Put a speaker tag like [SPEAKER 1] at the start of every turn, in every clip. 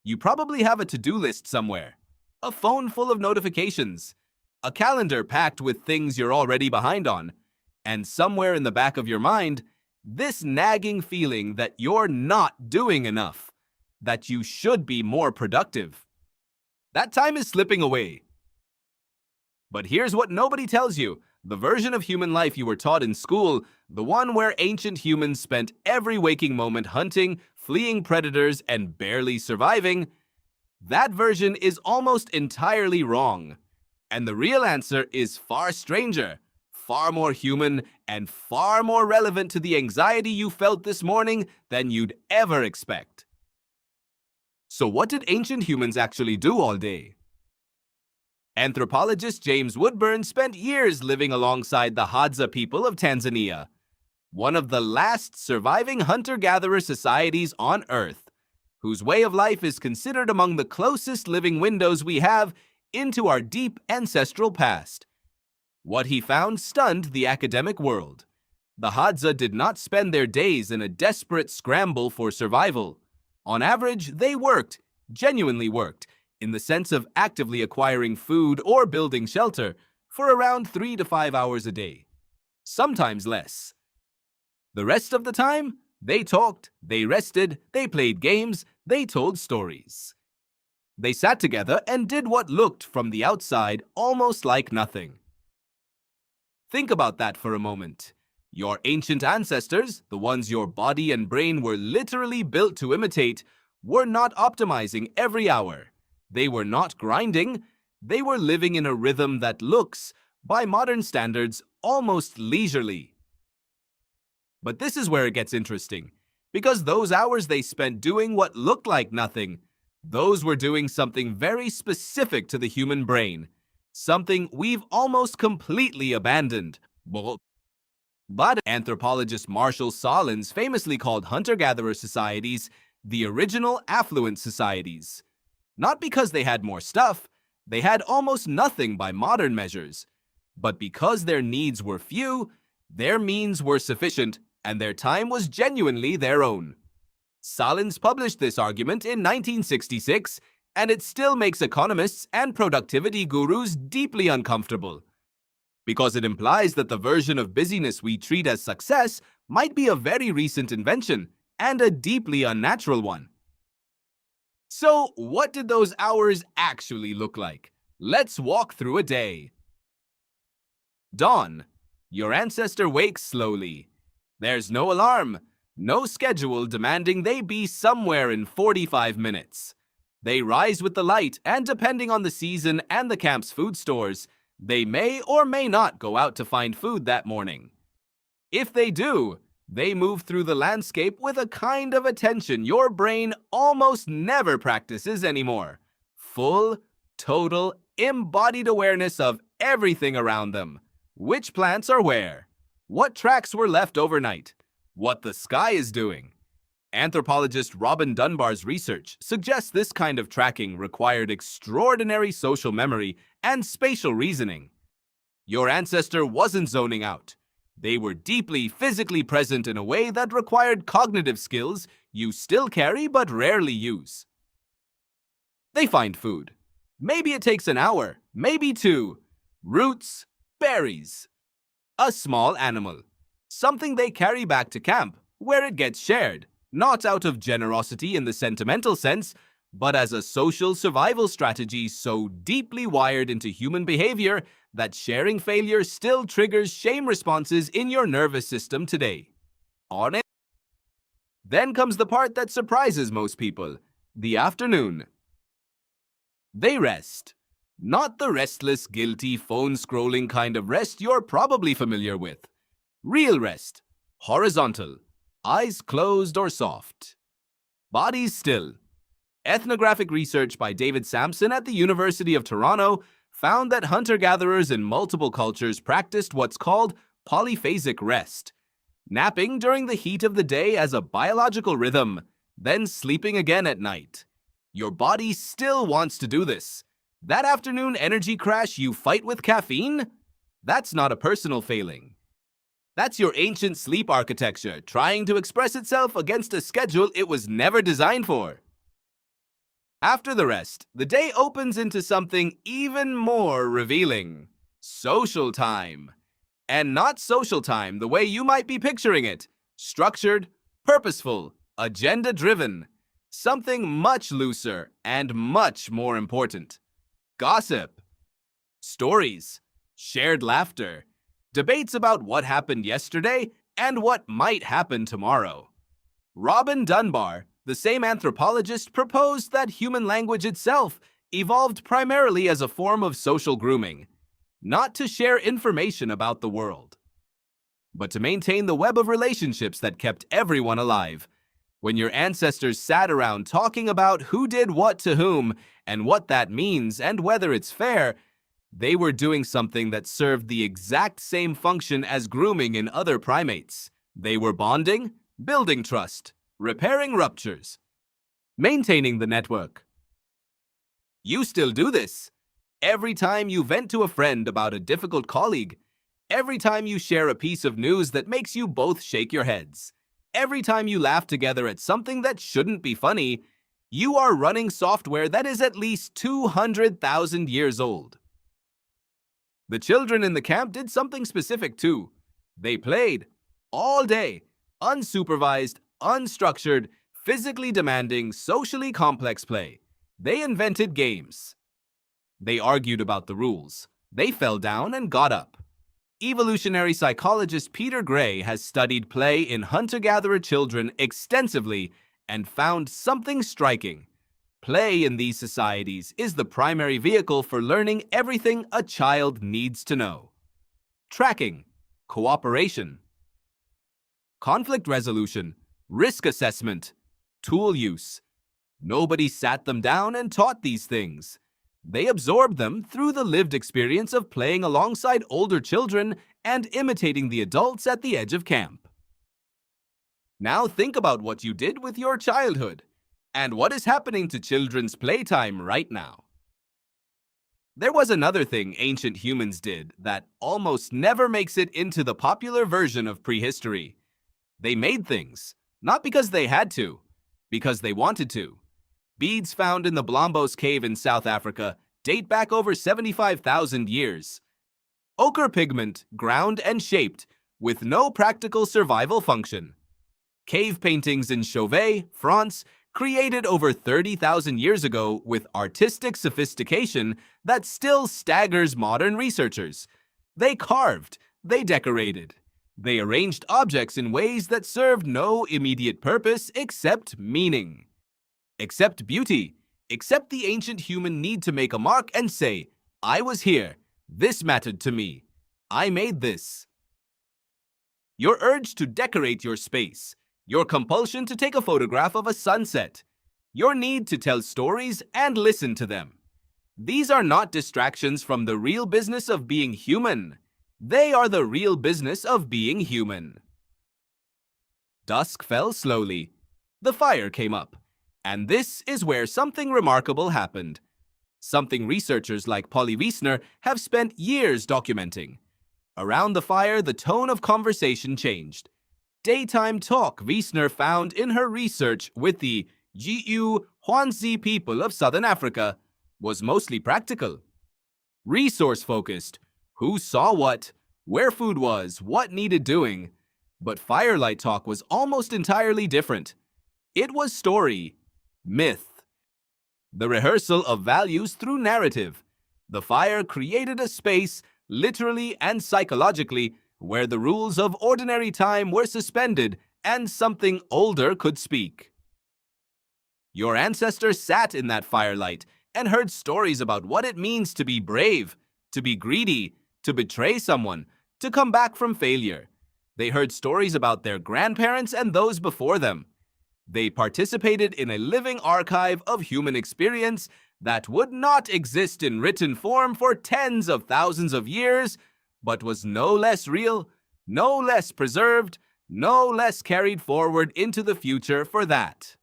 [SPEAKER 1] You probably have a to-do list somewhere, a phone full of notifications, a calendar packed with things you're already behind on, and somewhere in the back of your mind, this nagging feeling that you're not doing enough, that you should be more productive. That time is slipping away. But here's what nobody tells you. The version of human life you were taught in school, the one where ancient humans spent every waking moment hunting, fleeing predators, and barely surviving, that version is almost entirely wrong. And the real answer is far stranger, far more human, and far more relevant to the anxiety you felt this morning than you'd ever expect. So what did ancient humans actually do all day? Anthropologist James Woodburn spent years living alongside the Hadza people of Tanzania, one of the last surviving hunter-gatherer societies on Earth, whose way of life is considered among the closest living windows we have into our deep ancestral past. What he found stunned the academic world. The Hadza did not spend their days in a desperate scramble for survival. On average, they worked, genuinely worked, in the sense of actively acquiring food or building shelter, for around 3 to 5 hours a day, sometimes less. The rest of the time, they talked, they rested, they played games, they told stories. They sat together and did what looked from the outside almost like nothing. Think about that for a moment. Your ancient ancestors, the ones your body and brain were literally built to imitate, were not optimizing every hour. They were not grinding. They were living in a rhythm that looks, by modern standards, almost leisurely. But this is where it gets interesting, because those hours they spent doing what looked like nothing, those were doing something very specific to the human brain, something we've almost completely abandoned. But anthropologist Marshall Solins famously called hunter-gatherer societies the original affluent societies. Not because they had more stuff, they had almost nothing by modern measures, but because their needs were few, their means were sufficient, and their time was genuinely their own. Solins published this argument in 1966, and it still makes economists and productivity gurus deeply uncomfortable, because it implies that the version of busyness we treat as success might be a very recent invention and a deeply unnatural one. So, what did those hours actually look like? Let's walk through a day. Dawn. Your ancestor wakes slowly. There's no alarm, no schedule demanding they be somewhere in 45 minutes. They rise with the light, and depending on the season and the camp's food stores, they may or may not go out to find food that morning. If they do, they move through the landscape with a kind of attention your brain almost never practices anymore. Full, total, embodied awareness of everything around them. Which plants are where? What tracks were left overnight? What the sky is doing? Anthropologist Robin Dunbar's research suggests this kind of tracking required extraordinary social memory and spatial reasoning. Your ancestor wasn't zoning out. They were deeply physically present in a way that required cognitive skills you still carry but rarely use. They find food. Maybe it takes an hour, maybe 2. Roots, berries. A small animal. Something they carry back to camp, where it gets shared, not out of generosity in the sentimental sense, but as a social survival strategy so deeply wired into human behavior that sharing failure still triggers shame responses in your nervous system today. On it. Then comes the part that surprises most people, the afternoon. They rest. Not the restless, guilty, phone-scrolling kind of rest you're probably familiar with. Real rest. Horizontal. Eyes closed or soft. Bodies still. Ethnographic research by David Sampson at the University of Toronto found that hunter-gatherers in multiple cultures practiced what's called polyphasic rest, napping during the heat of the day as a biological rhythm, then sleeping again at night. Your body still wants to do this. That afternoon energy crash you fight with caffeine? That's not a personal failing. That's your ancient sleep architecture trying to express itself against a schedule it was never designed for. After the rest, the day opens into something even more revealing. Social time. And not social time the way you might be picturing it. Structured, purposeful, agenda-driven. Something much looser and much more important. Gossip. Stories. Shared laughter. Debates about what happened yesterday and what might happen tomorrow. Robin Dunbar, the same anthropologist, proposed that human language itself evolved primarily as a form of social grooming, not to share information about the world, but to maintain the web of relationships that kept everyone alive. When your ancestors sat around talking about who did what to whom and what that means and whether it's fair, they were doing something that served the exact same function as grooming in other primates. They were bonding, building trust, repairing ruptures, maintaining the network. You still do this. Every time you vent to a friend about a difficult colleague, every time you share a piece of news that makes you both shake your heads, every time you laugh together at something that shouldn't be funny, you are running software that is at least 200,000 years old. The children in the camp did something specific too. They played all day, unsupervised, unstructured, physically demanding, socially complex play. They invented games. They argued about the rules. They fell down and got up. Evolutionary psychologist Peter Gray has studied play in hunter-gatherer children extensively and found something striking. Play in these societies is the primary vehicle for learning everything a child needs to know. Tracking, cooperation, conflict resolution, risk assessment, tool use. Nobody sat them down and taught these things. They absorbed them through the lived experience of playing alongside older children and imitating the adults at the edge of camp. Now think about what you did with your childhood and what is happening to children's playtime right now. There was another thing ancient humans did that almost never makes it into the popular version of prehistory. They made things, not because they had to, because they wanted to. Beads found in the Blombos Cave in South Africa date back over 75,000 years. Ochre pigment, ground and shaped, with no practical survival function. Cave paintings in Chauvet, France, created over 30,000 years ago with artistic sophistication that still staggers modern researchers. They carved, they decorated, they arranged objects in ways that served no immediate purpose except meaning, except beauty, except the ancient human need to make a mark and say, I was here, this mattered to me, I made this. Your urge to decorate your space, your compulsion to take a photograph of a sunset, your need to tell stories and listen to them. These are not distractions from the real business of being human. They are the real business of being human. Dusk fell slowly. The fire came up. And this is where something remarkable happened. Something researchers like Polly Wiesner have spent years documenting. Around the fire, the tone of conversation changed. Daytime talk Wiesner found in her research with the Gu Hwanzi people of Southern Africa was mostly practical. Resource-focused, who saw what, where food was, what needed doing. But firelight talk was almost entirely different. It was story, myth, the rehearsal of values through narrative. The fire created a space, literally and psychologically, where the rules of ordinary time were suspended and something older could speak. Your ancestors sat in that firelight and heard stories about what it means to be brave, to be greedy, to betray someone, to come back from failure. They heard stories about their grandparents and those before them. They participated in a living archive of human experience that would not exist in written form for tens of thousands of years, but was no less real, no less preserved, no less carried forward into the future for that.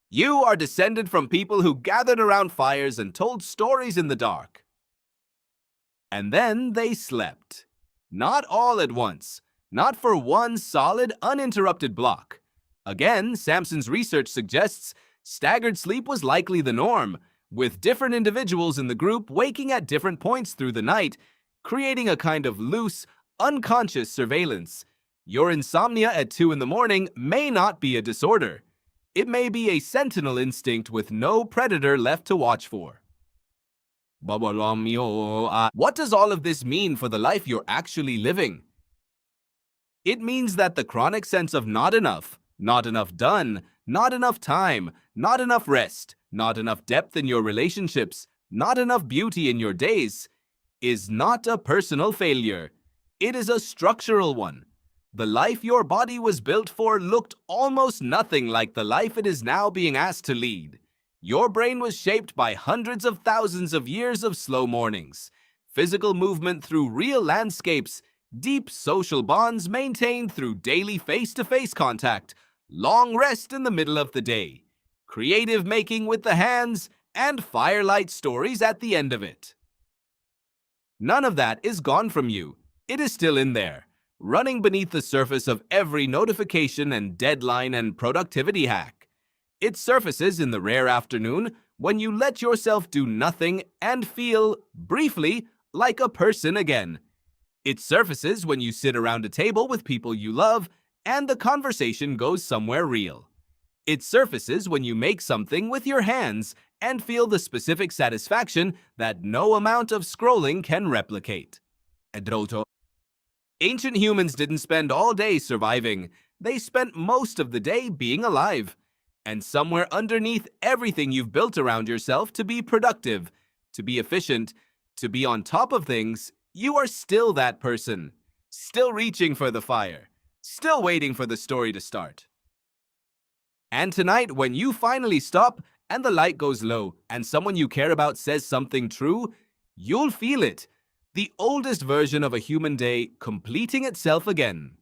[SPEAKER 1] You are descended from people who gathered around fires and told stories in the dark. And then they slept. Not all at once, not for one solid, uninterrupted block. Again, Sampson's research suggests Staggered sleep was likely the norm, with different individuals in the group waking at different points through the night, creating a kind of loose, unconscious surveillance. Your insomnia at 2 in the morning may not be a disorder. It may be a sentinel instinct with no predator left to watch for. What does all of this mean for the life you're actually living? It means that the chronic sense of not enough done, not enough time, not enough rest, not enough depth in your relationships, not enough beauty in your days, is not a personal failure. It is a structural one. The life your body was built for looked almost nothing like the life it is now being asked to lead. Your brain was shaped by hundreds of thousands of years of slow mornings, physical movement through real landscapes, deep social bonds maintained through daily face-to-face contact, long rest in the middle of the day, creative making with the hands, and firelight stories at the end of it. None of that is gone from you. It is still in there, running beneath the surface of every notification and deadline and productivity hack. It surfaces in the rare afternoon when you let yourself do nothing and feel, briefly, like a person again. It surfaces when you sit around a table with people you love and the conversation goes somewhere real. It surfaces when you make something with your hands and feel the specific satisfaction that no amount of scrolling can replicate. Ancient humans didn't spend all day surviving. They spent most of the day being alive. And somewhere underneath everything you've built around yourself to be productive, to be efficient, to be on top of things, you are still that person. Still reaching for the fire. Still waiting for the story to start. And tonight, when you finally stop and the light goes low and someone you care about says something true, you'll feel it. The oldest version of a human day completing itself again.